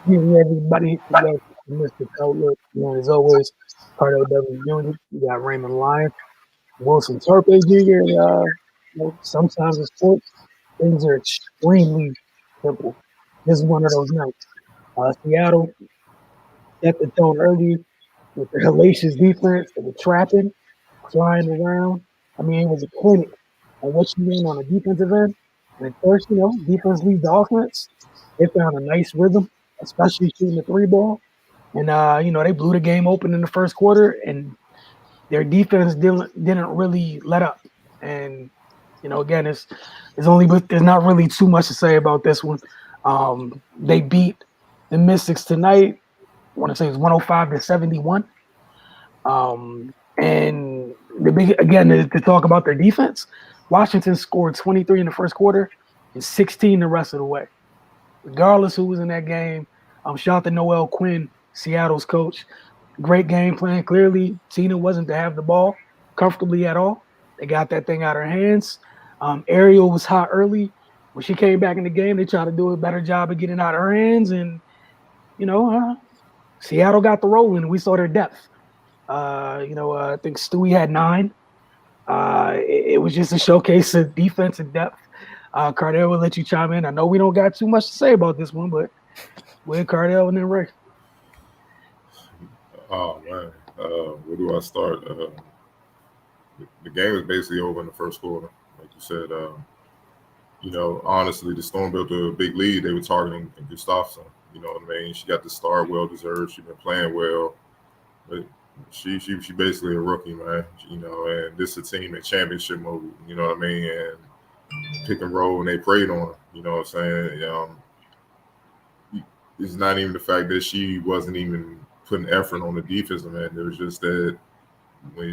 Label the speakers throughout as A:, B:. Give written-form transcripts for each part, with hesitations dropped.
A: giving everybody the optimistic outlook. As always, Cardell W. Jr., you got Raymond Lyons, Wilson Turpin Jr., and sometimes in sports, things are extremely simple. This is one of those nights. Seattle set the tone early with the hellacious defense and the trapping, flying around. I mean, it was a clinic on what you mean on the defensive end. And at first, defense leads the offense. They found a nice rhythm, especially shooting the three ball. And they blew the game open in the first quarter, and their defense didn't really let up. And again, it's only but there's not really too much to say about this one. They beat the Mystics tonight. I want to say it's 105-71. And the big again to talk about their defense, Washington scored 23 in the first quarter and 16 the rest of the way. Regardless who was in that game, shout out to Noel Quinn, Seattle's coach. Great game plan. Clearly, Tina wasn't to have the ball comfortably at all. They got that thing out of her hands. Ariel was hot early. When she came back in the game, they tried to do a better job of getting out of her hands. And, Seattle got the rolling. We saw their depth. I think Stewie had 9. It was just a showcase of defense and depth. Cardell will let you chime in. I know we don't got too much to say about this one, but with Cardell and then Ray.
B: Oh man, where do I start? The game was basically over in the first quarter, like you said. Honestly, the Storm built a big lead. They were targeting Gustafsson. You know what I mean? She got the start, well deserved. She's been playing well, but she basically a rookie, man. And this is a team in championship mode. You know what I mean? And pick and roll, and they preyed on her. You know what I'm saying? It's not even the fact that she wasn't even putting effort on the defensive end. It was just that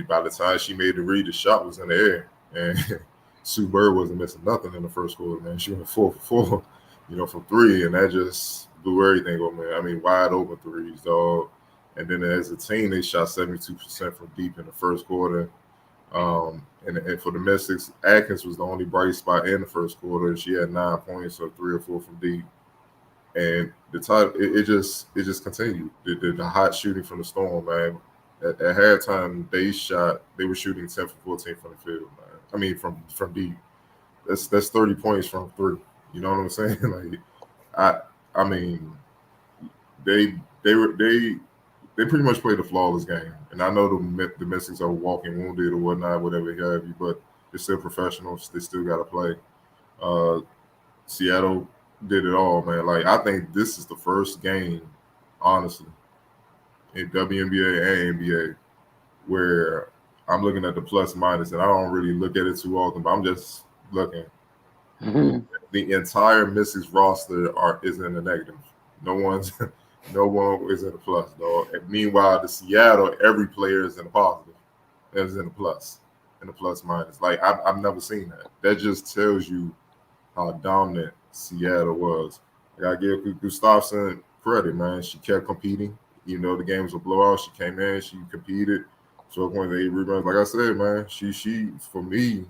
B: by the time she made the read, the shot was in the air, and Sue Bird wasn't missing nothing in the first quarter. Man, she went 4 for 4, from 3, and that just blew everything over. Man, I mean, wide open threes, dog. And then as a team, they shot 72% from deep in the first quarter. And for the Mystics, Atkins was the only bright spot in the first quarter. She had 9 points, so 3 or 4 from deep. And the time it just continued. The hot shooting from the Storm, man. At halftime, they were shooting 10 for 14 from the field, man. I mean, from deep. That's 30 points from 3. You know what I'm saying? I mean, they pretty much played a flawless game. And I know the Mystics are walking wounded or whatnot, whatever have you, but they're still professionals. They still got to play. Seattle did it all, man. Like, I think this is the first game, honestly, in WNBA and NBA where I'm looking at the plus minus, and I don't really look at it too often, but I'm just looking.
A: Mm-hmm.
B: The entire Mystics roster is in the negative. No one is in the plus, though. And meanwhile, the Seattle, every player is in the positive, is in the plus, in the plus minus. Like, I've never seen that. That just tells you how dominant Seattle was. I gotta give Gustafsson credit, man. She kept competing. The game was a blowout. She came in, she competed. So when they rebounds, like I said, man, she for me,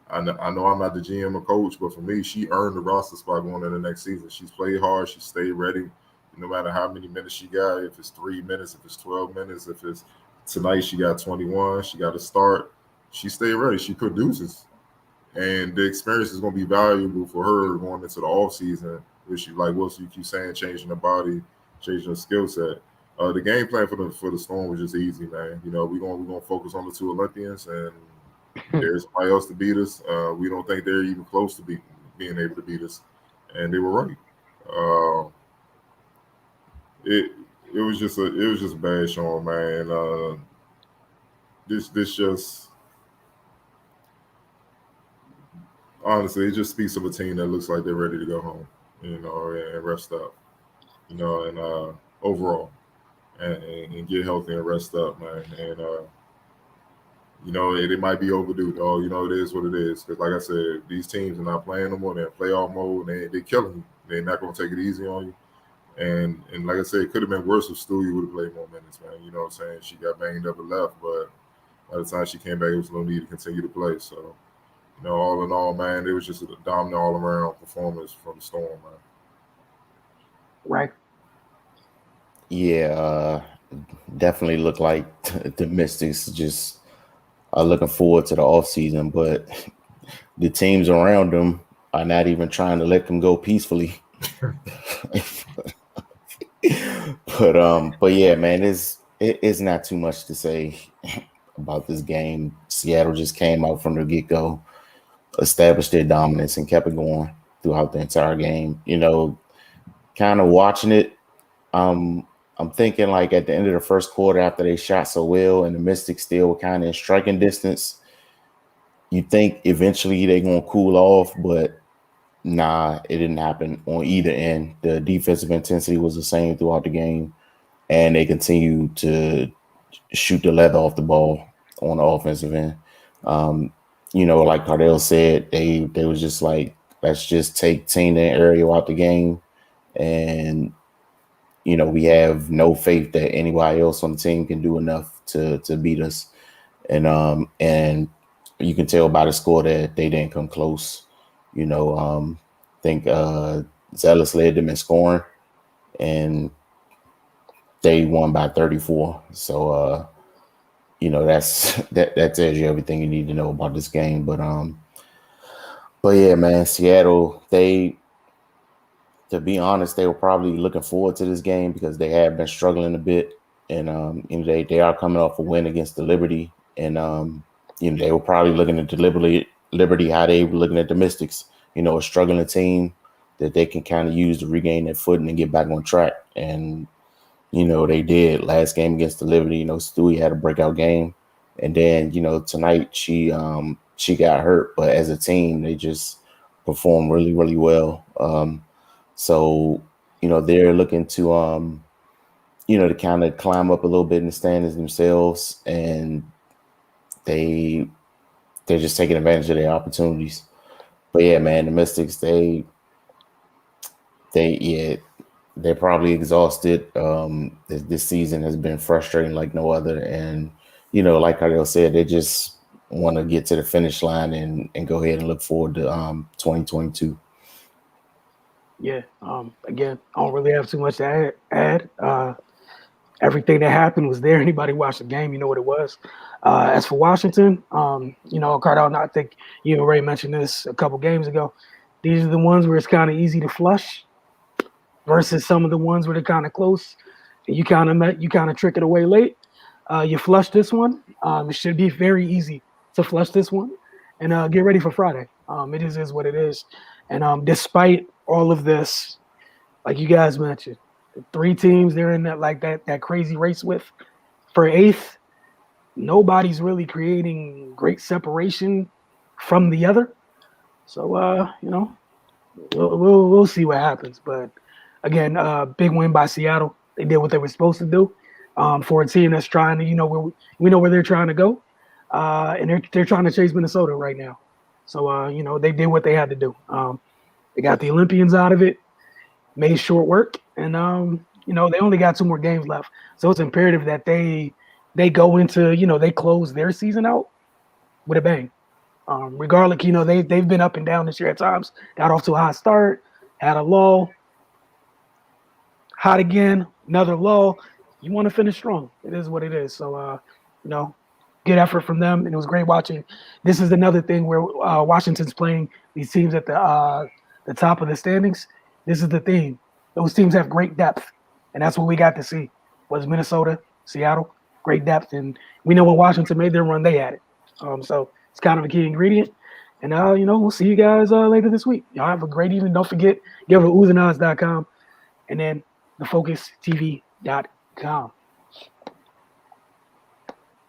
B: I know I'm not the GM or coach, but for me, she earned the roster spot going into the next season. She's played hard. She stayed ready, no matter how many minutes she got. If it's 3 minutes, if it's 12 minutes, if it's tonight she got 21, she got to start. She stayed ready. She produces, and the experience is going to be valuable for her going into the off season. Which, like Wilson, you keep saying, changing the body, changing the skill set. The game plan for the Storm was just easy, man. We're gonna focus on the 2 Olympians, and there's somebody else to beat us. We don't think they're even close to being able to beat us, and they were right. Uh, it it was just a bad showing, man. This just honestly, it just speaks of a team that looks like they're ready to go home, and rest up, and overall, and get healthy and rest up, man. And it might be overdue, though. It is what it is. Because, like I said, these teams are not playing no more. They're in playoff mode. They're killing you. They're not going to take it easy on you. And like I said, it could have been worse if Stewie would have played more minutes, man. You know what I'm saying? She got banged up and left, but by the time she came back, it was no need to continue to play. So, all in all, man, it was just a dominant all-around performance from the Storm, man.
A: Right.
C: Yeah, definitely look like the Mystics just are looking forward to the offseason, but the teams around them are not even trying to let them go peacefully. But yeah, man, it's not too much to say about this game. Seattle just came out from the get go, established their dominance, and kept it going throughout the entire game. Kind of watching it. I'm thinking like at the end of the first quarter, after they shot so well, and the Mystics still kind of in striking distance, you think eventually they're gonna cool off, but nah, it didn't happen on either end. The defensive intensity was the same throughout the game, and they continue to shoot the leather off the ball on the offensive end. Um, like Cardell said, they was just like, let's just take Tina and Ariel out the game, and we have no faith that anybody else on the team can do enough to beat us. And you can tell by the score that they didn't come close. I think Zealous led them in scoring, and they won by 34. So that tells you everything you need to know about this game. But yeah, man, Seattle, to be honest, they were probably looking forward to this game because they have been struggling a bit, and they are coming off a win against the Liberty, and they were probably looking at the Liberty how they were looking at the Mystics, a struggling team that they can kind of use to regain their footing and get back on track. And they did last game against the Liberty. Stewie had a breakout game, and then tonight she got hurt, but as a team they just performed really really well. So they're looking to to kind of climb up a little bit in the standings themselves, and they're just taking advantage of their opportunities. But yeah, man, the Mystics they're probably exhausted. This season has been frustrating like no other, and like Cardell said, they just want to get to the finish line and go ahead and look forward to 2022.
A: Yeah. Again, I don't really have too much to add. Everything that happened was there. Anybody watched the game, you know what it was. As for Washington, Cardell, I think you already mentioned this a couple games ago. These are the ones where it's kind of easy to flush versus some of the ones where they're kind of close. And you kind of trick it away late. You flush this one. It should be very easy to flush this one, and get ready for Friday. It is what it is. And despite all of this, like you guys mentioned, the three teams they're in that crazy race with for eighth, nobody's really creating great separation from the other. So we'll see what happens. But again, big win by Seattle. They did what they were supposed to do. For a team that's trying to, we know where they're trying to go, and they're trying to chase Minnesota right now. So they did what they had to do. They got the Olympians out of it, made short work, and they only got 2 more games left. So it's imperative that they go into, they close their season out with a bang. Regardless, they've been up and down this year at times. Got off to a hot start, had a lull, hot again, another lull. You want to finish strong. It is what it is. So, good effort from them, and it was great watching. This is another thing where Washington's playing these teams at the top of the standings. This is the theme. Those teams have great depth, and that's what we got to see. Was Minnesota, Seattle, great depth, and we know when Washington made their run, they had it. So it's kind of a key ingredient. And we'll see you guys later this week. Y'all have a great evening. Don't forget, go to oozandodds.com and then thefocustv.com.